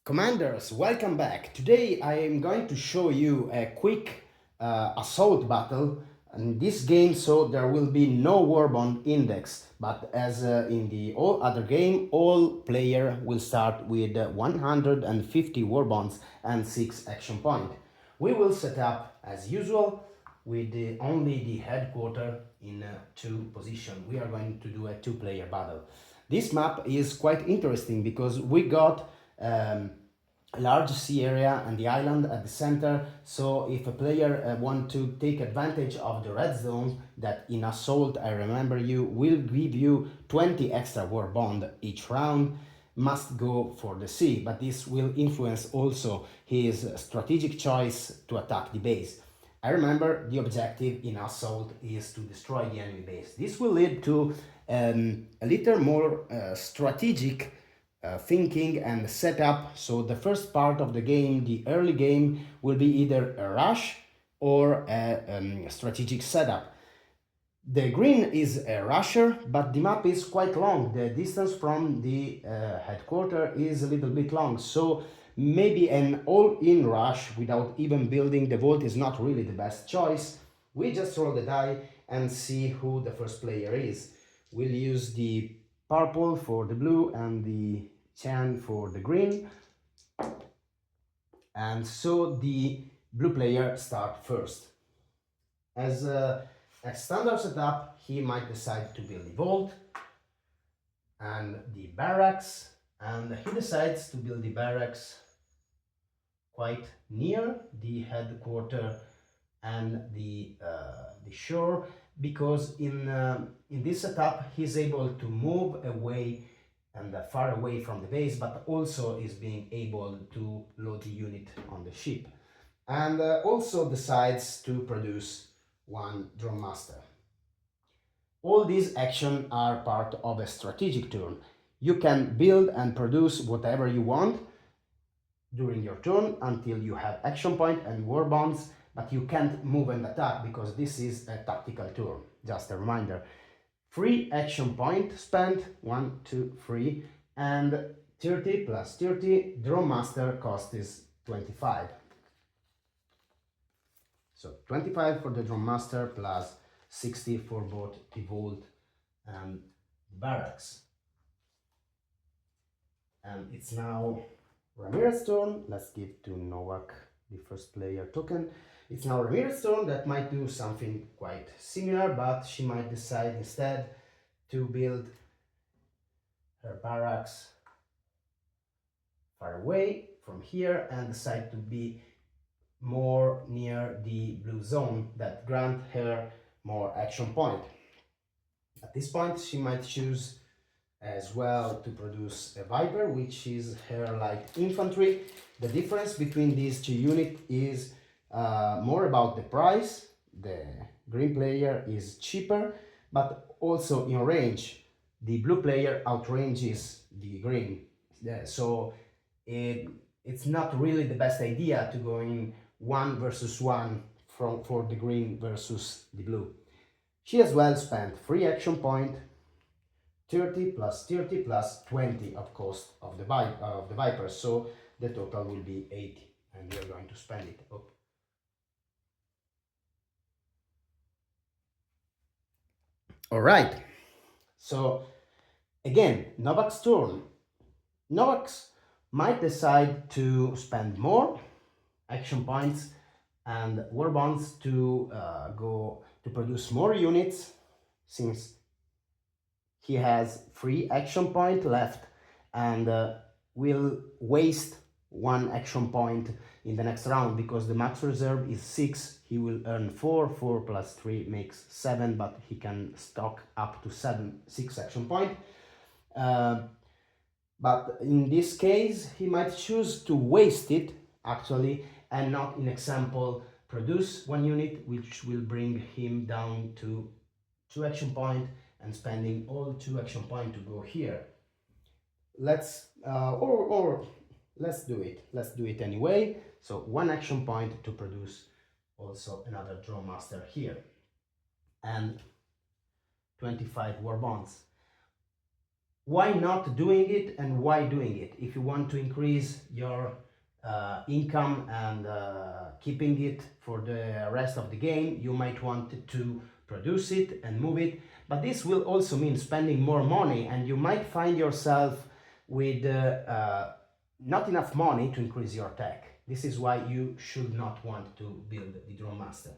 Commanders, welcome back. Today I am going to show you a quick assault battle in this game, so there will be no warbond index, but as in the all other game, all player will start with 150 warbonds and 6 action point. We will set up as usual with only the headquarter in two position. We are going to do a two-player battle. This map is quite interesting because we got a large sea area and the island at the center, so if a player want to take advantage of the red zone that in assault, I remember you, will give you 20 extra war bond each round, must go for the sea, but this will influence also his strategic choice to attack the base. I remember the objective in assault is to destroy the enemy base. This will lead to a little more strategic thinking and setup. So the first part of the game, the early game, will be either a rush or a strategic setup. The green is a rusher, but the map is quite long. The distance from the headquarter is a little bit long, so maybe an all-in rush without even building the vault is not really the best choice. We just roll the die and see who the first player is. We'll use the purple for the blue and the cyan for the green. And so the blue player start first. As a standard setup, he might decide to build the vault and the barracks, and he decides to build the barracks quite near the headquarter and the shore, because in this setup he's able to move away and far away from the base, but also is being able to load the unit on the ship, and also decides to produce one drone master. All these actions are part of a strategic turn. You can build and produce whatever you want during your turn until you have action point and war bonds, but you can't move and attack because this is a tactical turn. Just a reminder. 3 action point spent, 1, 2, 3, and 30 plus 30, drone master cost is 25. So 25 for the drone master plus 60 for both the vault and barracks. And it's now Ramirez's turn. Let's give to Novak the first player token. It's now Ramirez's turn that might do something quite similar, but she might decide instead to build her barracks far away from here and decide to be more near the blue zone that grant her more action point. At this point, she might choose as well to produce a Viper, which is her light infantry. The difference between these two units is more about the price. The green player is cheaper, but also in range. The blue player outranges the green. So it's not really the best idea to go in 1 versus 1 for the green versus the blue. She as well spent 3 action point, 30 plus 30 plus 20 of cost of the Viper, so the total will be 80, and we are going to spend it. Oh. All right, so again, Novak's turn. Novak's might decide to spend more action points and war bonds to go to produce more units, since he has 3 action point left and will waste 1 action point in the next round because the max reserve is 6. He will earn 4. 4 plus 3 makes 7, but he can stock up to 6 action point. But in this case, he might choose to waste it actually, and not, in example, produce 1 unit, which will bring him down to 2 action point and spending all 2 action point to go here. Let's let's do it. Let's do it anyway. So 1 action point to produce also another drone master here, and 25 war bonds. why not doing it and why doing it? If you want to increase your income and keeping it for the rest of the game, you might want to produce it and move it, but this will also mean spending more money, and you might find yourself with not enough money to increase your tech. This is why you should not want to build the Drone Master.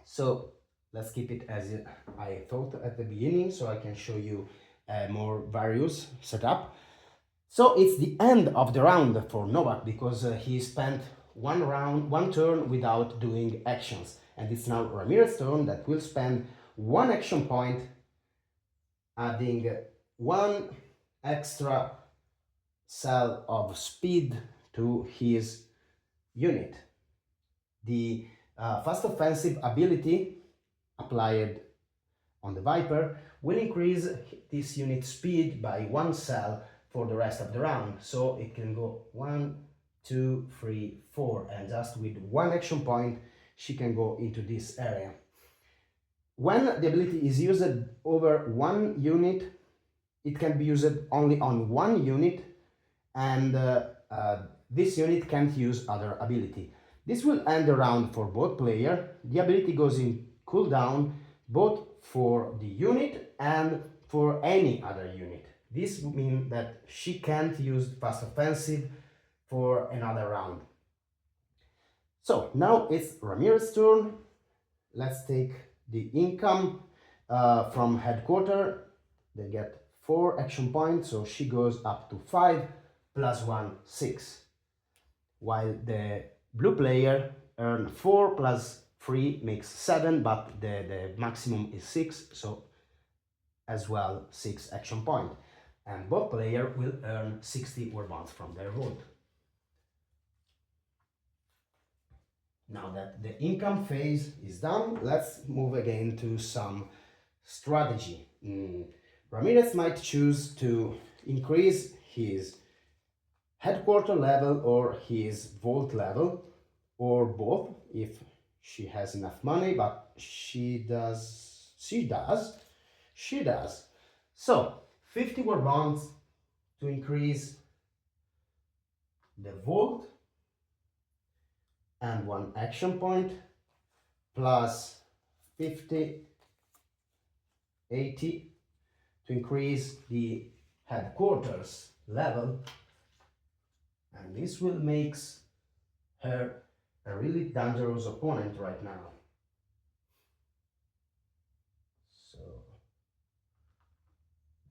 So let's keep it as I thought at the beginning, so I can show you more various setup. So it's the end of the round for Novak because he spent one turn without doing actions, and it's now Ramirez's turn that will spend one action point, adding one extra cell of speed to his unit. The fast offensive ability applied on the Viper will increase this unit speed by one cell for the rest of the round, so it can go 1, 2, 3, 4, and just with one action point she can go into this area. When the ability is used over one unit, it can be used only on one unit, and this unit can't use other ability. This will end the round for both players. The ability goes in cooldown both for the unit and for any other unit. This means that she can't use fast offensive for another round. So now it's Ramirez's turn. Let's take the income from headquarters. They get 4 action points, so she goes up to 5 plus 1, 6. While the blue player earn 4 plus 3 makes 7, but the maximum is 6, so as well 6 action point. And both players will earn 60 warbonds from their vote. Now that the income phase is done, let's move again to some strategy. Ramirez might choose to increase his headquarter level or his vault level, or both if she has enough money, but she does. So 50 warbonds to increase the vault and 1 action point, plus 50, 80 to increase the headquarters level, and this will make her a really dangerous opponent right now. So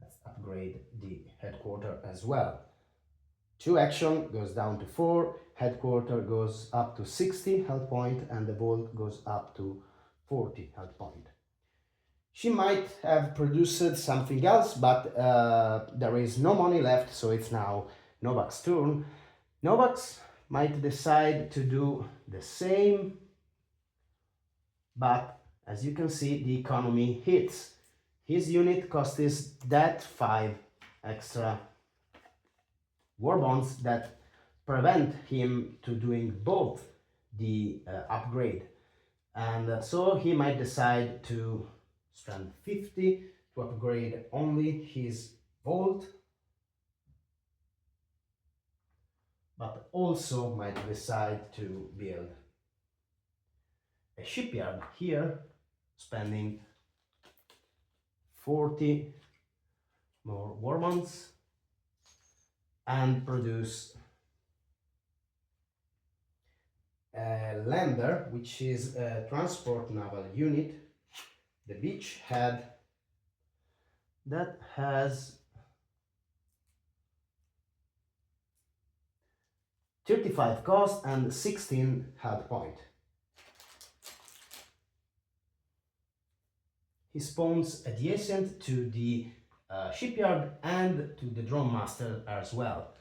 let's upgrade the headquarters as well. 2 action goes down to 4, headquarter goes up to 60 health point, and the vault goes up to 40 health point. She might have produced something else, but there is no money left, so it's now Novak's turn. Novak might decide to do the same, but as you can see, the economy hits. His unit costs that 5 extra warbonds that prevent him to doing both the upgrade, and so he might decide to spend 50 to upgrade only his vault, but also might decide to build a shipyard here, spending 40 more warbonds, and produce a lander, which is a transport naval unit, the beachhead, that has 35 cost and 16 health point. He spawns adjacent to the shipyard and to the drone master as well.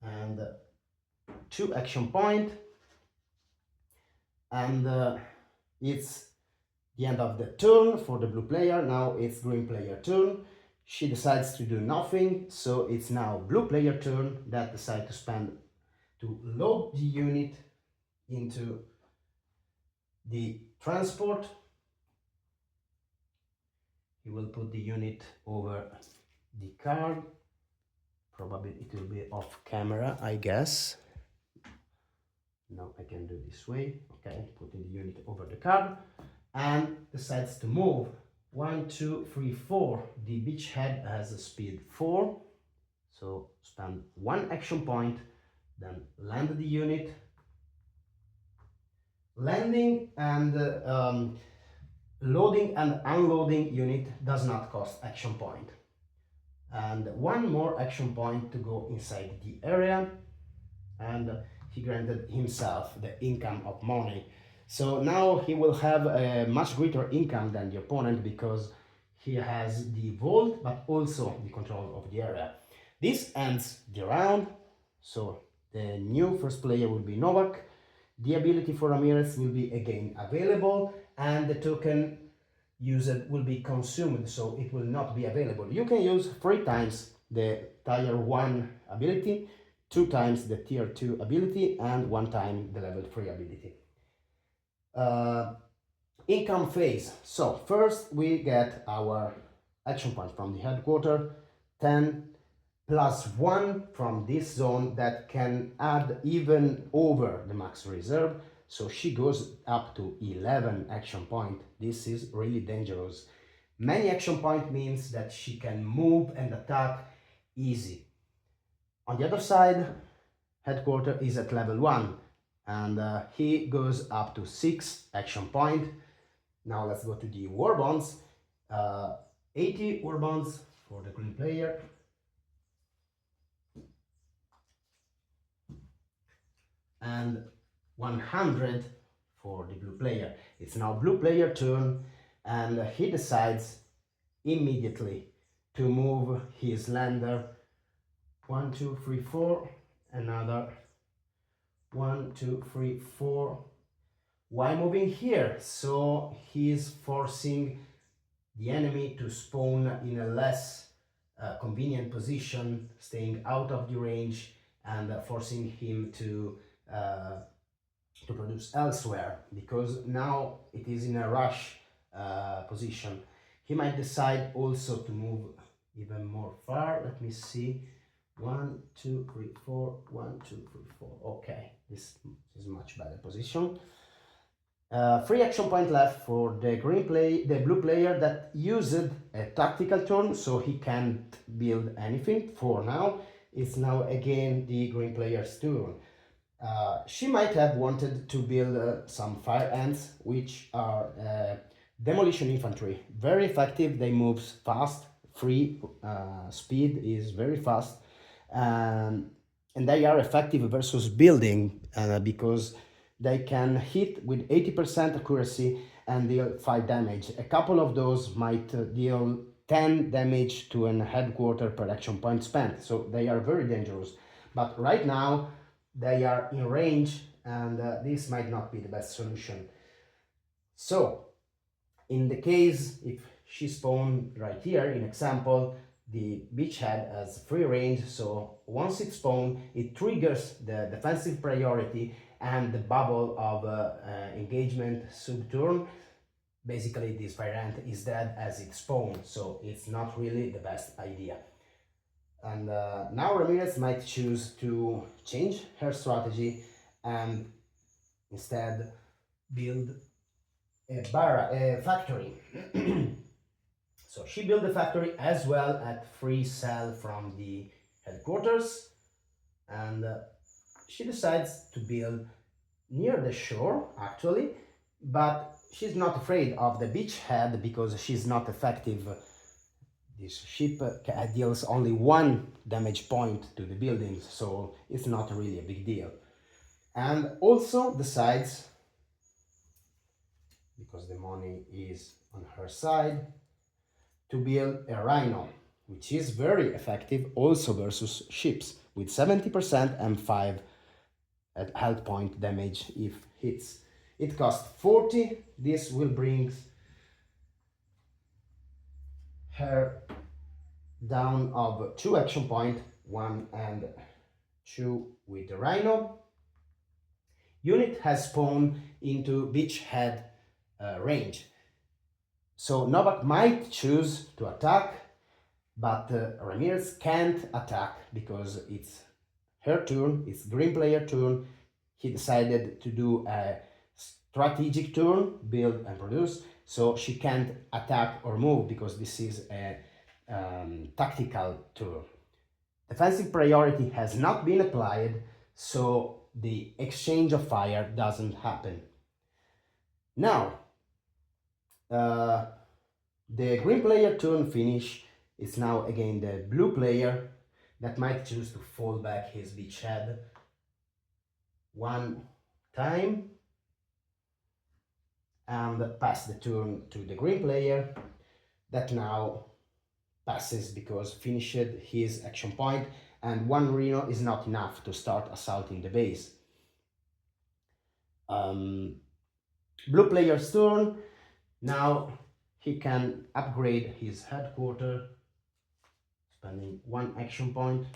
And 2 action point, and it's the end of the turn for the blue player. Now it's green player turn. She decides to do nothing, so it's now blue player turn that decide to load the unit into the transport, he will put the unit over the card. Probably it will be off camera, I guess. Now I can do this way. Okay, putting the unit over the card and decides to move. 1, 2, 3, 4. The beachhead has a speed 4, so spend 1 action point, then land the unit. Landing and loading and unloading unit does not cost action point. And 1 more action point to go inside the area, and he granted himself the income of money. So now he will have a much greater income than the opponent because he has the vault but also the control of the area. This ends the round, so the new first player will be Novak. The ability for Ramirez will be again available and the token used will be consumed, so it will not be available. You can use 3 times the tier 1 ability, 2 times the tier 2 ability, and 1 time the level 3 ability. Income phase. So first we get our action point from the headquarter, 10 plus 1 from this zone that can add even over the max reserve. So she goes up to 11 action point. This is really dangerous. Many action point means that she can move and attack easy. On the other side, headquarter is at level 1 and he goes up to 6 action point. Now let's go to the warbonds. 80 warbonds for the green player. And 100 for the blue player. It's now blue player turn and he decides immediately to move his lander 1, 2, 3, 4, another 1, 2, 3, 4. Why moving here? So he's forcing the enemy to spawn in a less convenient position, staying out of the range and forcing him to produce elsewhere, because now it is in a rush position. He might decide also to move even more far. Let me see. 1, 2, 3, 4. 1, 2, 3, 4. Okay, this is much better position. 3 action point left for the blue player that used a tactical turn, so he can't build anything for now. It's now again the green player's turn. She might have wanted to build some fire ants, which are demolition infantry. Very effective, they move fast, free speed is very fast, and they are effective versus building because they can hit with 80% accuracy and deal 5 damage. A couple of those might deal 10 damage to an headquarter per action point spent, so they are very dangerous. But right now they are in range and this might not be the best solution. So in the case if she spawned right here, in example, the beachhead has free range, so once it spawns, it triggers the defensive priority and the bubble of engagement sub-turn. Basically this variant is dead as it spawns, so it's not really the best idea. And now Ramirez might choose to change her strategy and instead build a factory. So she built the factory as well at free cell from the headquarters, and she decides to build near the shore actually, but she's not afraid of the beachhead because she's not effective. This ship deals only 1 damage point to the buildings, so it's not really a big deal. And also decides, because the money is on her side, to build a rhino, which is very effective also versus ships, with 70% and 5 health point damage if hits. It costs 40. This will bring her down of 2 action point, 1 and 2 with the rhino. Unit has spawned into beachhead range. So Novak might choose to attack, but Ramirez can't attack because it's her turn, it's green player turn. He decided to do a strategic turn, build and produce, so she can't attack or move because this is a tactical turn. Defensive priority has not been applied, so the exchange of fire doesn't happen. Now, uh, the green player turn finish is now again the blue player that might choose to fall back his beachhead one time and pass the turn to the green player that now passes because finished his action point, and one Reno is not enough to start assaulting the base. Blue player's turn. Now he can upgrade his headquarter, spending one action point.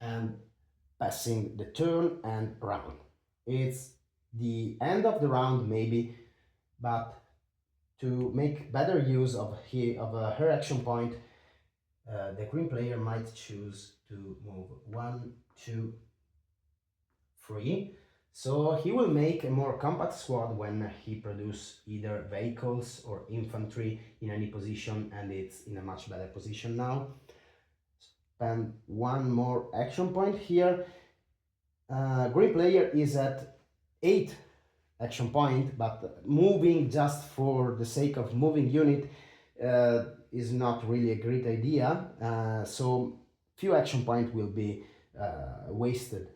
And passing the turn and round. It's the end of the round maybe, but to make better use of her action point, the green player might choose to move 1, 2, 3. So he will make a more compact squad when he produces either vehicles or infantry in any position, and it's in a much better position now. Spend one more action point here. Green player is at 8 action point, but moving just for the sake of moving unit is not really a great idea. So few action point will be wasted.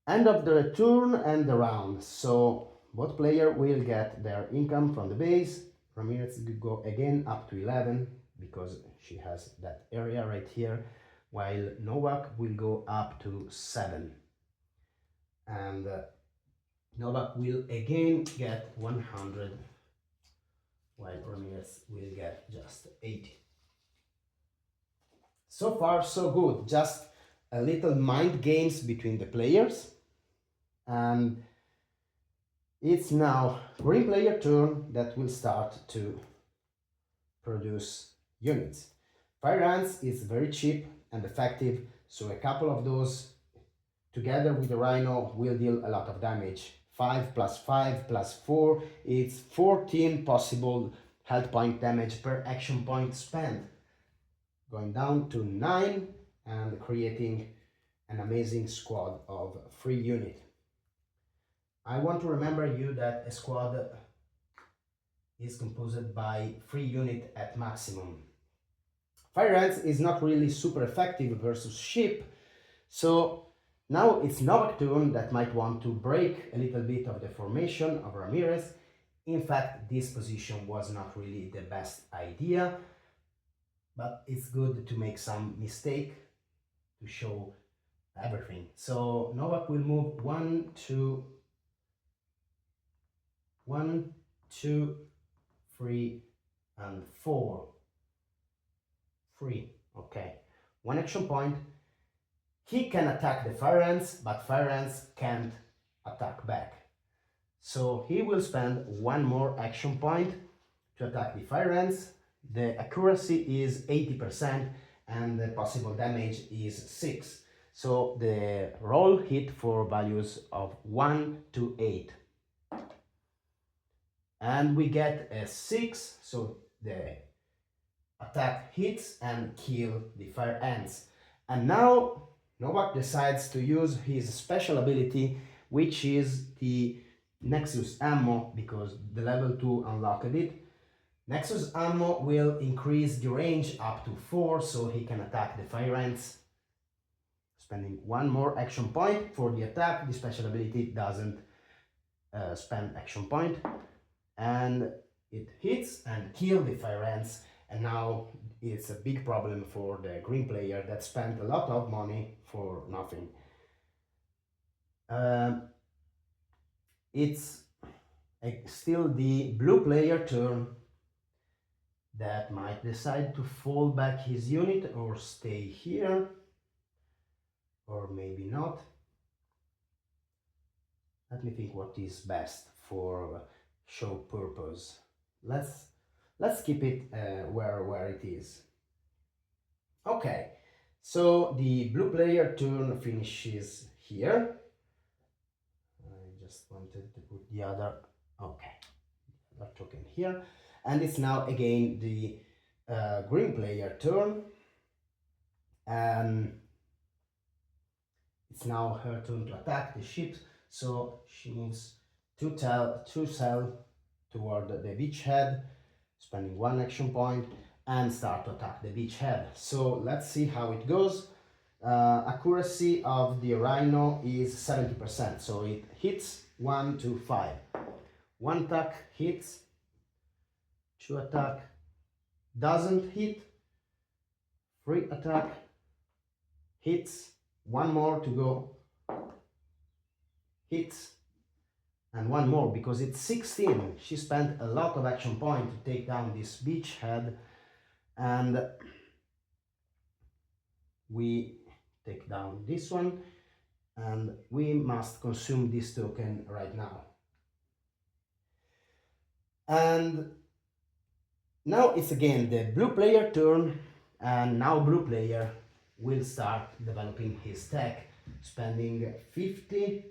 End of the turn and the round. So both player will get their income from the base. Ramirez will go again up to 11 because she has that area right here, while Novak will go up to 7. And Novak will again get 100, while Ramirez will get just 80. So far, so good. Just a little mind games between the players. And it's now green player turn that will start to produce units. Fire ants is very cheap and effective, so a couple of those together with the Rhino will deal a lot of damage. 5 plus 5 plus 4, it's 14 possible health point damage per action point spent. Going down to 9 and creating an amazing squad of 3 units. I want to remember you that a squad is composed by 3 units at maximum. Fire ants is not really super effective versus ship, so now it's Novak turn that might want to break a little bit of the formation of Ramirez. In fact, this position was not really the best idea, but it's good to make some mistake to show everything. So Novak will move 1, 2, 1, 2, 3, and 4. 3, okay. One action point. He can attack the fire ants, but fire ants can't attack back. So he will spend one more action point to attack the fire ants. The accuracy is 80% and the possible damage is 6. So the roll hit for values of 1 to 8. And we get a 6, so the attack hits and kill the fire ants. And now Novak decides to use his special ability, which is the Nexus ammo, because the level 2 unlocked it. Nexus ammo will increase the range up to 4, so he can attack the fire ants. Spending one more action point for the attack. The special ability doesn't spend action point. And it hits and kills the fire ants. And now it's a big problem for the green player that spent a lot of money for nothing. It's still the blue player turn that might decide to fall back his unit or stay here, or maybe not. Let me think what is best for show purpose. Let's keep it where it is. Okay, so the blue player turn finishes here. I just wanted to put the other, okay, other token here, and it's now again the green player turn, and it's now her turn to attack the ship. So she moves two cell toward the beachhead, spending one action point, and start to attack the beachhead. So let's see how it goes. Accuracy of the rhino is 70%, so it hits 1 to 5. One attack hits, two attack doesn't hit, three attack hits, one more to go, hits, and one more because it's 16. She spent a lot of action point to take down this beachhead, and we take down this one, and we must consume this token right now. And now it's again the blue player turn, and now blue player will start developing his tech, spending 50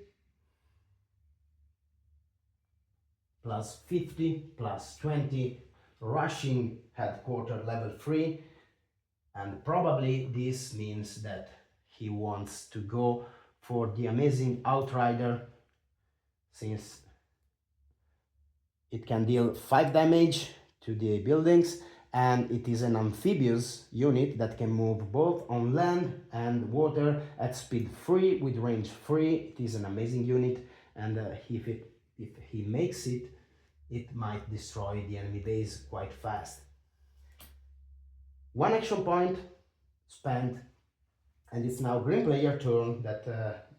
plus 50 plus 20, rushing headquarter level 3, and probably this means that he wants to go for the amazing outrider, since it can deal 5 damage to the buildings, and it is an amphibious unit that can move both on land and water at speed 3 with range 3. It is an amazing unit, and if he makes it, it might destroy the enemy base quite fast. One action point spent, and it's now green player turn that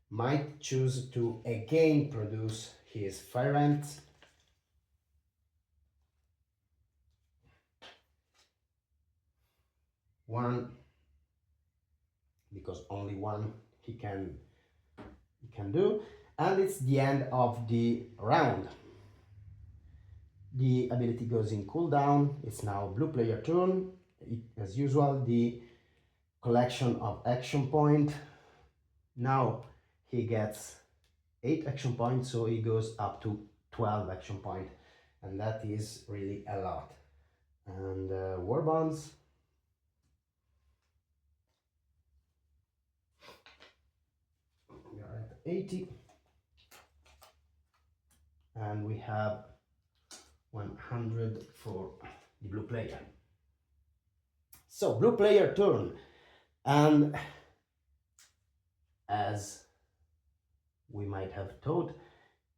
might choose to again produce his fire ants. One, because only one he can do, and it's the end of the round. The ability goes in cooldown. It's now blue player turn. As usual, the collection of action point. Now he gets 8 action points, so he goes up to 12 action point, and that is really a lot. And warbonds. We are at 80, and we have 100 for the blue player. So blue player turn, and as we might have thought,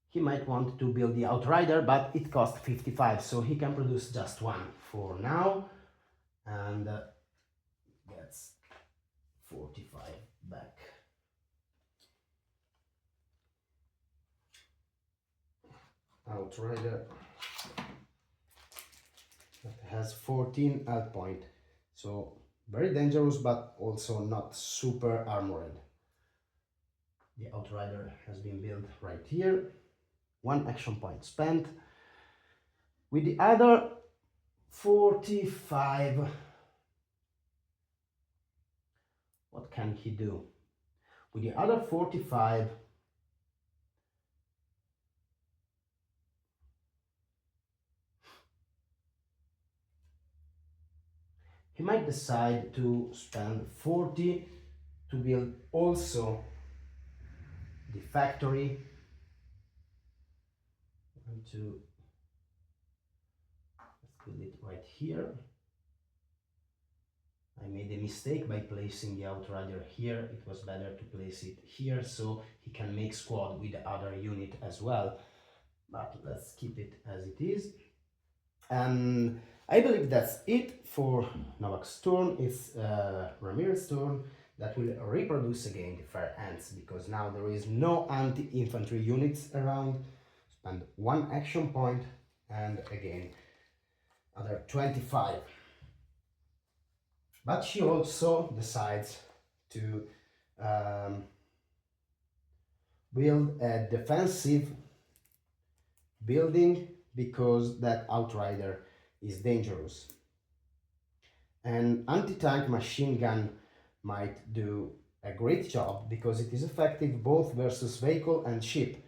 he might want to build the outrider, but it costs 55, so he can produce just one for now, and gets 45 back. Outrider that has 14 health point, so very dangerous, but also not super armored. The outrider has been built right here. One action point spent. With the other 45, what can he do? With the other 45, he might decide to spend 40 to build also the factory. Let's build it right here. I made a mistake by placing the outrider here. It was better to place it here so he can make squad with the other unit as well. But let's keep it as it is. And I believe that's it for Novak's turn. It's Ramirez's turn that will reproduce again the fire ants, because now there is no anti-infantry units around. Spend one action point, and again other 25. But she also decides to build a defensive building because that outrider is dangerous. An anti-tank machine gun might do a great job because it is effective both versus vehicle and ship,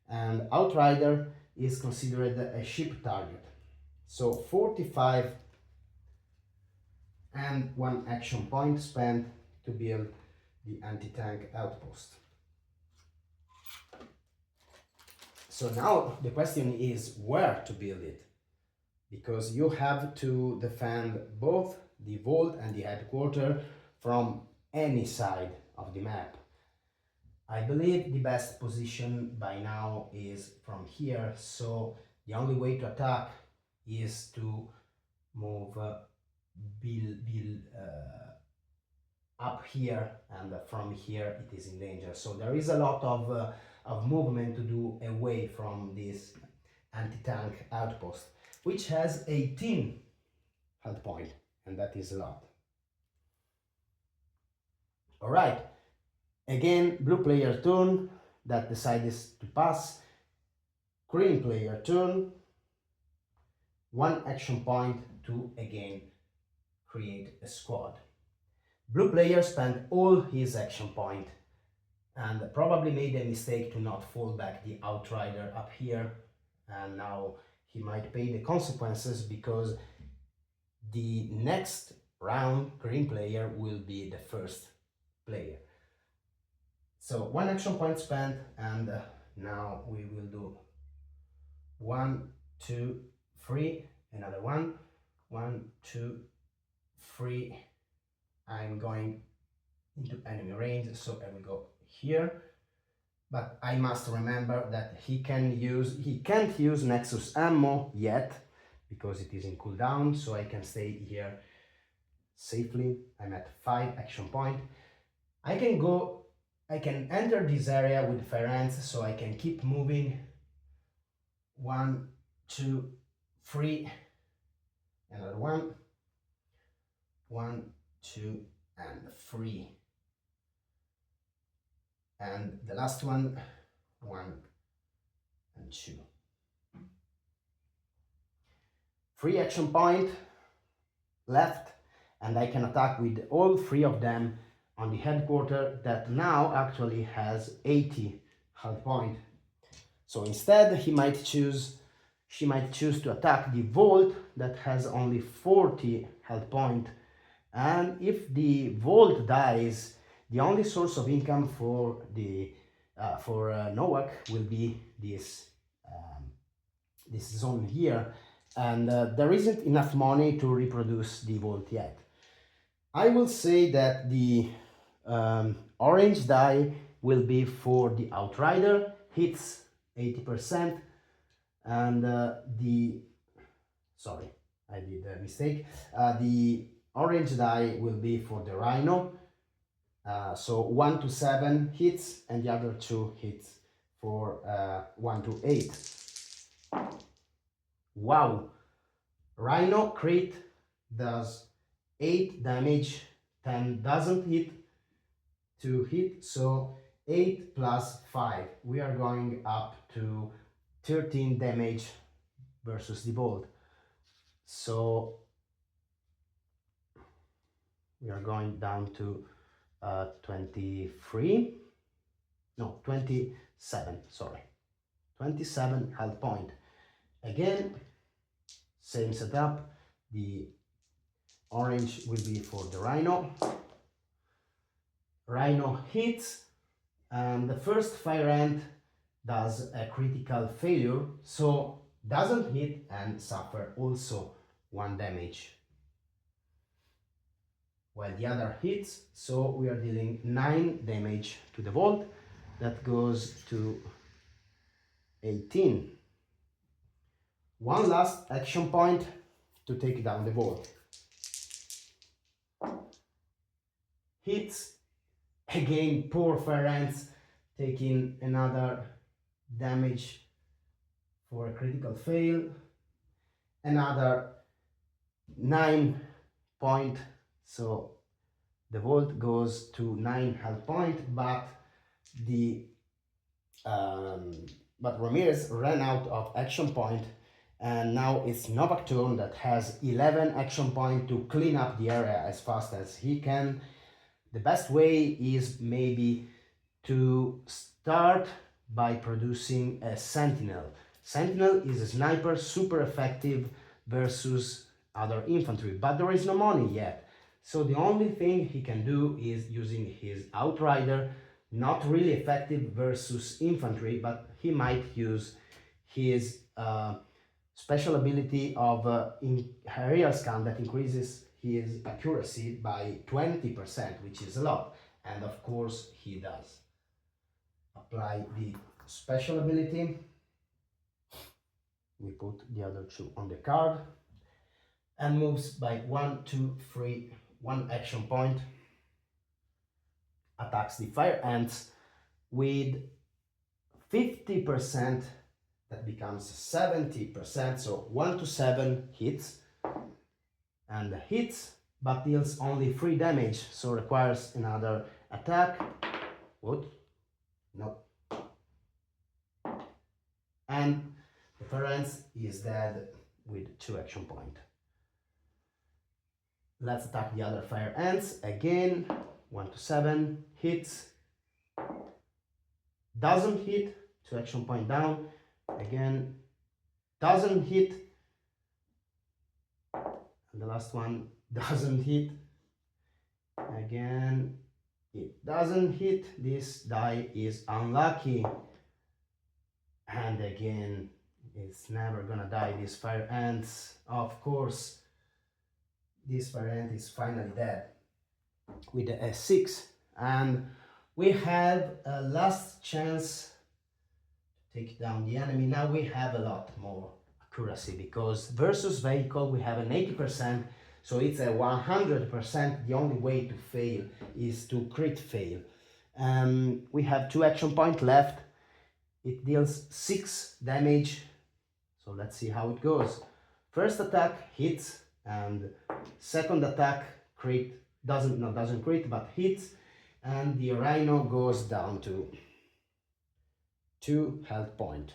and outrider is considered a ship target. So 45 and 1 action point spent to build the anti-tank outpost. So now the question is where to build it, because you have to defend both the vault and the headquarters from any side of the map. I believe the best position by now is from here, so the only way to attack is to move up here, and from here it is in danger. So there is a lot of movement to do away from this anti-tank outpost, which has 18 health point, and that is a lot. All right, again, blue player turn, that decides to pass. Green player turn, 1 action point to again create a squad. Blue player spent all his action point and probably made a mistake to not fall back the outrider up here, and now he might pay the consequences because the next round green player will be the first player. So 1 action point spent, and now we will do 1, 2, 3, another 1, 1, 2, 3. I'm going into enemy range, so I will go here. But I must remember that he can't use Nexus ammo yet because it is in cooldown, so I can stay here safely. I'm at 5 action point. I can enter this area with fire ants, so I can keep moving. 1, 2, 3, another 1, 1, 2, and 3. And the last one, 1 and 2. 3 action point left, and I can attack with all 3 of them on the headquarters that now actually has 80 health point. So instead she might choose to attack the vault that has only 40 health point, and if the vault dies, the only source of income for Nowak will be this zone here, and there isn't enough money to reproduce the vault yet. I will say that the orange die will be for the outrider, hits 80%, and sorry, I did a mistake. The orange die will be for the rhino, so 1 to 7 hits, and the other 2 hits for 1 to 8. Wow! Rhino crit does 8 damage, 10 doesn't hit, 2 hit, so 8 plus 5. We are going up to 13 damage versus the bolt. So we are going down to 27, sorry, 27 health point. Again, same setup. The orange will be for the rhino. Rhino hits, and the first fire ant does a critical failure, so doesn't hit and suffer also 1 damage, while the other hits, so we are dealing 9 damage to the vault. That goes to 18. 1 last action point to take down the vault. Hits, again poor fire ants taking another damage for a critical fail, another 9 point, so the vault goes to 9 health point, but the Um, but Ramirez ran out of action point, and now it's Novak turn that has 11 action point to clean up the area as fast as he can. The best way is maybe to start by producing a sentinel. Sentinel is a sniper, super effective versus other infantry, but there is no money yet. So the only thing he can do is using his outrider, not really effective versus infantry, but he might use his special ability of area scan that increases his accuracy by 20%, which is a lot. And of course he does. Apply the special ability. We put the other two on the card and moves by 1, 2, 3, 1 action point. Attacks the fire ants with 50%, that becomes 70%, so 1 to 7 hits, and hits but deals only 3 damage, so requires another attack. What? No. And the fire ants is dead with 2 action point. Let's attack the other fire ants again. 1 to 7 hits, doesn't hit, 2 action point down, again doesn't hit, and the last one doesn't hit, again it doesn't hit. This die is unlucky, and again it's never gonna die. These fire ants, of course, this fire ant is finally dead with the S6, and we have a last chance to take down the enemy. Now we have a lot more accuracy because versus vehicle we have an 80%, so it's a 100%. The only way to fail is to crit fail. We have 2 action point left. It deals 6 damage, so let's see how it goes. First attack hits, and second attack crit doesn't crit but hits, and the rhino goes down to 2 health point.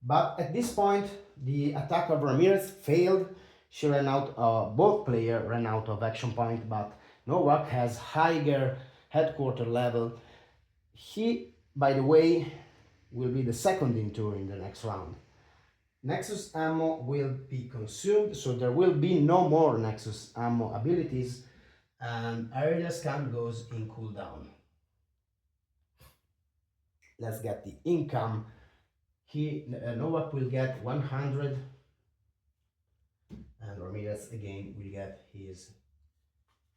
But at this point the attack of Ramirez failed. She ran out, both players ran out of action point, but Novak has higher headquarter level. He, by the way, will be the second in tour in the next round. Nexus ammo will be consumed, so there will be no more Nexus ammo abilities, and area scan goes in cooldown. Let's get the income. Novak will get 100, and Ramirez again will get his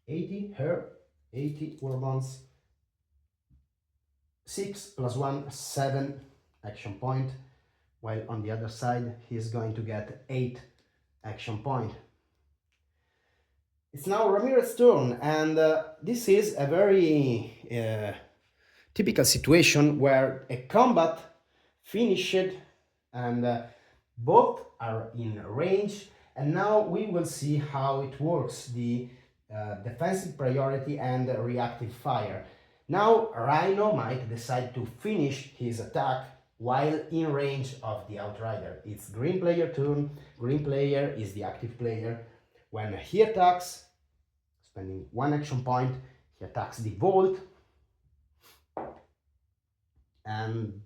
80, her 80 warbonds. 6 plus 1, 7 action point, while on the other side he's going to get 8 action point. It's now Ramirez's turn, and this is a very typical situation where a combat finished and both are in range, and now we will see how it works, the defensive priority and reactive fire. Now Rhino might decide to finish his attack while in range of the outrider. It's green player turn. Green player is the active player. When he attacks, spending 1 action point, he attacks the vault and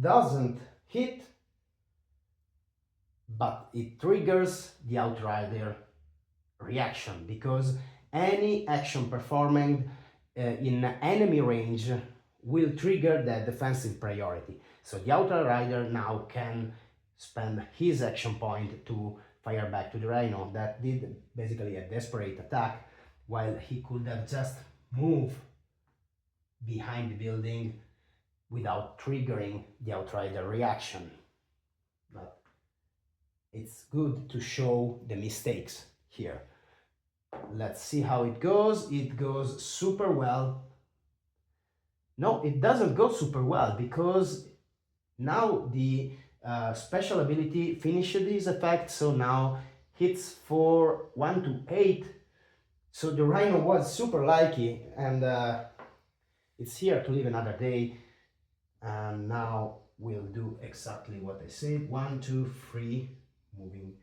doesn't hit, but it triggers the outrider reaction, because any action performing in enemy range will trigger the defensive priority. So the outrider now can spend his action point to fire back to the Rhino. That did basically a desperate attack, while he could have just moved behind the building without triggering the outrider reaction. But it's good to show the mistakes here. Let's see how it goes. It goes super well. No, it doesn't go super well, because now the special ability finished this effect, so now hits for 1 to 8. So the Rhino was super lucky, and it's here to live another day. And now we'll do exactly what I said. 1, 2, 3, moving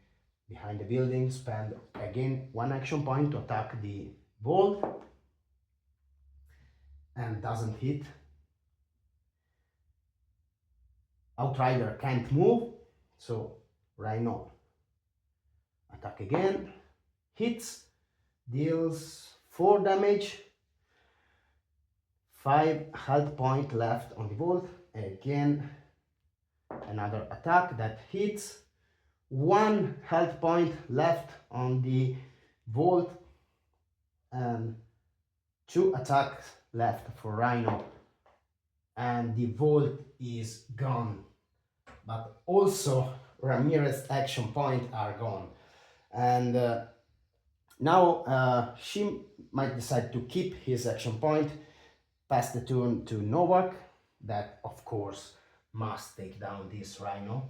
behind the building, spend again 1 action point to attack the vault, and doesn't hit. Outrider can't move, so Rhino attack again, hits, deals 4 damage, 5 health point left on the vault. Again, another attack that hits, 1 health point left on the vault, and 2 attacks left for Rhino, and the vault is gone. But also Ramirez's action point are gone, and now she might decide to keep his action point, pass the turn to Novak, that of course must take down this Rhino.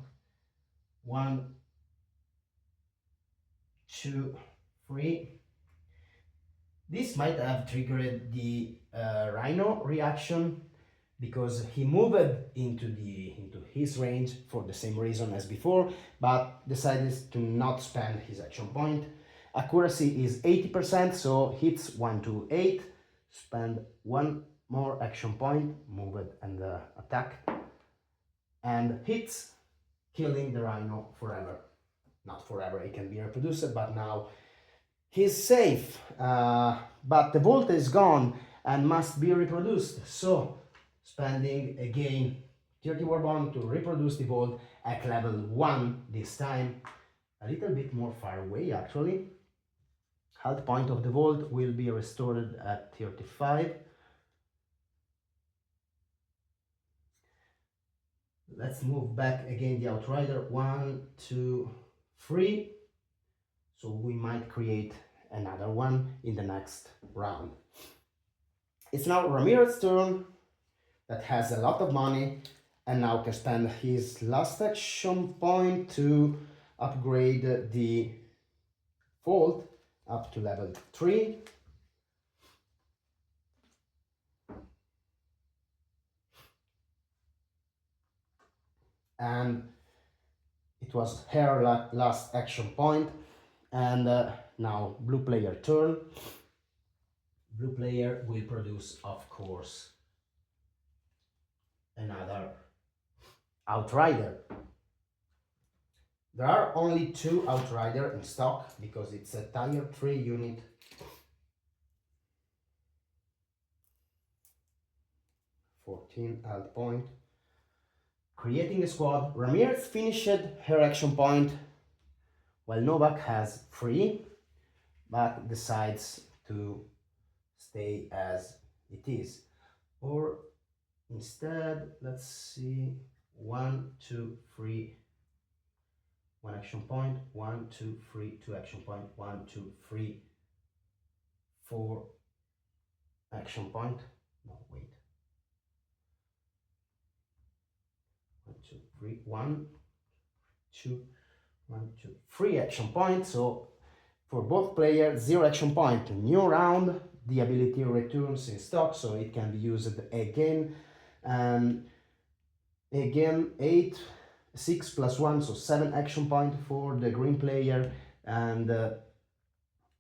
1, 2, 3. This might have triggered the Rhino reaction, because he moved into his range for the same reason as before, but decided to not spend his action point. Accuracy is 80%, so hits 1 to 8, spend 1 more action point, move it and attack, and hits, killing the Rhino forever. Not forever, it can be reproduced, but now he's safe. But the vault is gone and must be reproduced, so spending again 30 warbond to reproduce the vault at level 1 this time, a little bit more far away actually. Health point of the vault will be restored at 35. Let's move back again the Outrider. 1, 2, 3. So we might create another one in the next round. It's now Ramirez's turn, that has a lot of money and now can spend his last action point to upgrade the vault up to level 3. And it was her last action point. And now blue player turn. Blue player will produce, of course, another Outrider. There are only 2 Outrider in stock because it's a tier 3 unit. Health point. Creating a squad. Ramirez finished her action point while Novak has 3, but decides to stay as it is. Or instead, let's see, 1, 2, 3, 1 action point, 1, 2, 3, 2 action point, 1, 2, 3, 4 action point. No, wait. 1, 2, 3, 1, 2, 1, 2, 3 action points. So for both players, 0 action point. New round, the ability returns in stock, so it can be used again. And again, 8, 6 plus 1, so 7 action point for the green player, and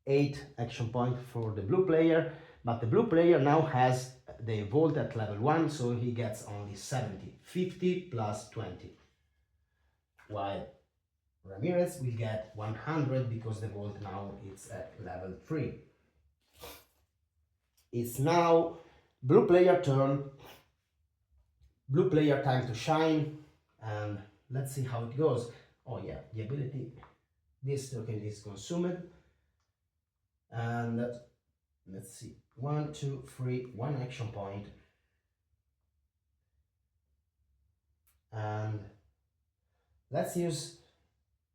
8 action point for the blue player. But the blue player now has the vault at level 1, so he gets only 70, 50 plus 20. While Ramirez will get 100 because the vault now is at level 3. It's now blue player turn. Blue player time to shine, and let's see how it goes. Oh yeah, the ability, this token is consumed, and let's see, 1, 2, 3, 1 action point, and let's use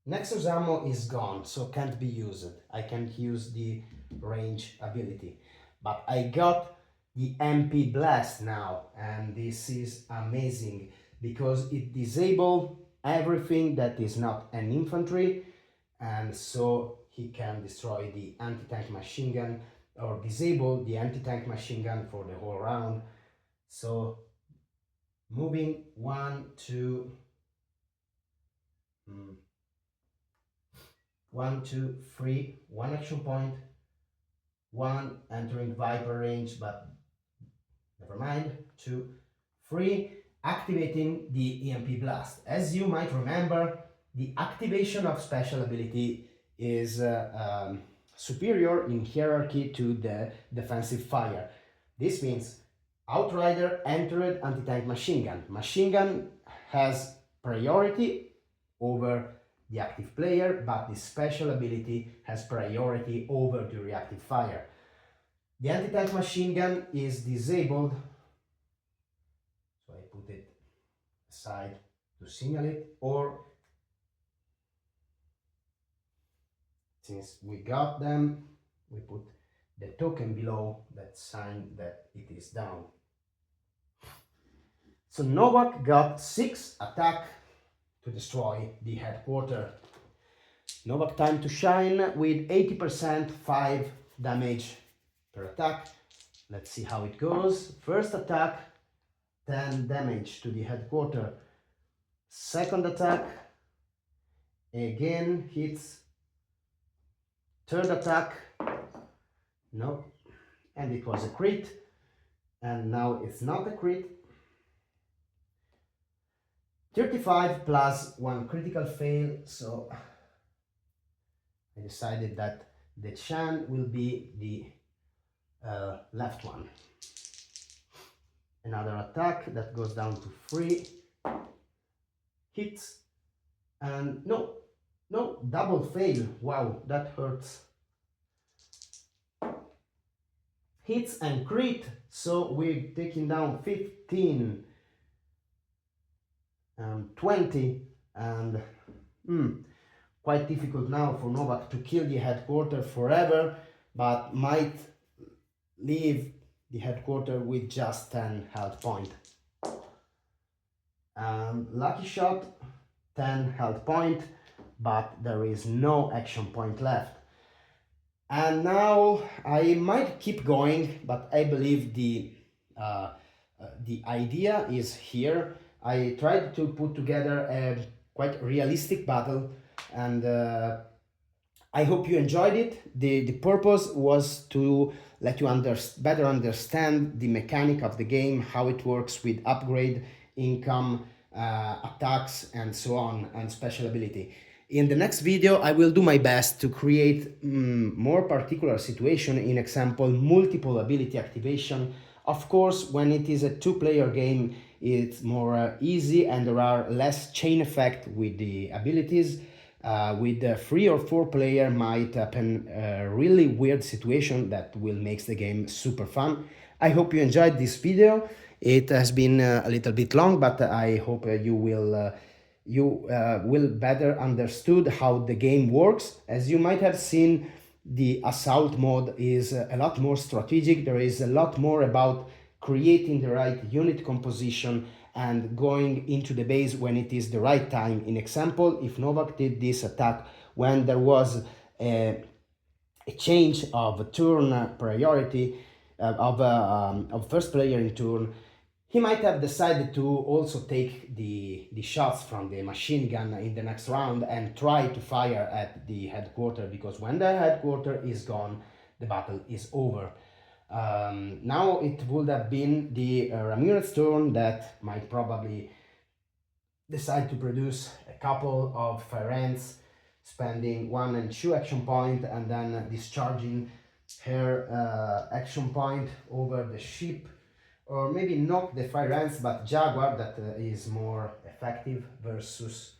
Nexus ammo is gone, so can't be used. I can't use the range ability, but I got the MP blast now, and this is amazing because it disables everything that is not an infantry, and so he can destroy the anti-tank machine gun or disable the anti-tank machine gun for the whole round. So moving 1, 2, 1, 2, 3, 1 action point, 1 entering Viper range, but never mind, 2, 3, activating the EMP blast. As you might remember, the activation of special ability is superior in hierarchy to the defensive fire. This means Outrider entered anti-tank machine gun. Machine gun has priority over the active player, but the special ability has priority over the reactive fire. The anti-tank machine gun is disabled, so I put it aside to signal it, or since we got them, we put the token below that sign that it is down. So Novak got 6 attack to destroy the headquarter. Novak time to shine with 80%, 5 damage per attack. Let's see how it goes. First attack, 10 damage to the headquarter. Second attack, again hits. Third attack, no, and it was a crit. And now it's not a crit. 35 plus 1 critical fail, so I decided that the Chan will be the left one. Another attack that goes down to 3 hits, and no, double fail. Wow, that hurts. Hits and crit, so we're taking down 15 and 20, and quite difficult now for Novak to kill the headquarter forever, but might leave the headquarter with just 10 health point. Lucky shot, 10 health point, but there is no action point left. And now I might keep going, but I believe the idea is here. I tried to put together a quite realistic battle, and I hope you enjoyed it. The purpose was to let you better understand the mechanic of the game, how it works with upgrade, income, attacks, and so on, and special ability. In the next video, I will do my best to create more particular situation, in example, multiple ability activation. Of course, when it is a 2-player game, it's more easy and there are less chain effect with the abilities. With a 3 or 4 player might happen a really weird situation that will make the game super fun. I hope you enjoyed this video. It has been a little bit long, but I hope you will better understood how the game works. As you might have seen, the assault mode is a lot more strategic. There is a lot more about creating the right unit composition and going into the base when it is the right time. In example, if Novak did this attack when there was a change of turn priority of first player in turn, he might have decided to also take the shots from the machine gun in the next round and try to fire at the headquarter, because when the headquarter is gone, the battle is over. Now it would have been the Ramirez turn that might probably decide to produce a couple of fire ants, spending 1 and 2 action point and then discharging her action point over the ship, or maybe not the fire ants but Jaguar, that is more effective versus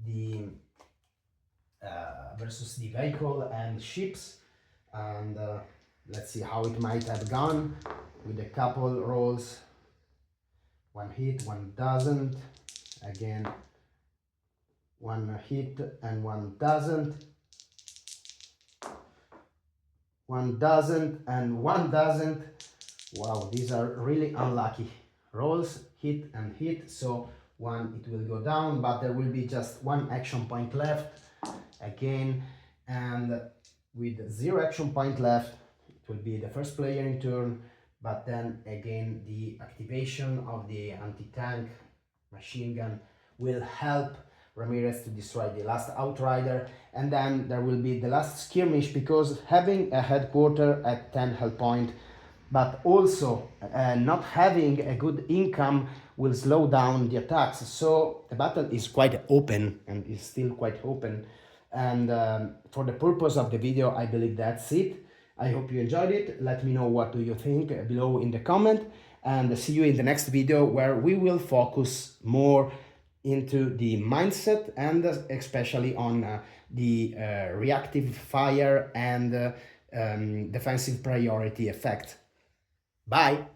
the vehicle and ships. And let's see how it might have gone with a couple rolls. 1 hit, 1 doesn't. Again, 1 hit and 1 doesn't. 1 doesn't and 1 doesn't. Wow, these are really unlucky rolls, hit and hit. So 1, it will go down, but there will be just 1 action point left again, and with 0 action point left, it will be the first player in turn but then again the activation of the anti-tank machine gun will help Ramirez to destroy the last outrider, and then there will be the last skirmish, because having a headquarter at 10 health point but also not having a good income will slow down the attacks. So the battle is quite open and is still quite open. And for the purpose of the video, I believe that's it. I hope you enjoyed it. Let me know what do you think below in the comment, and see you in the next video, where we will focus more into the mindset and especially on the reactive fire and defensive priority effect. Bye!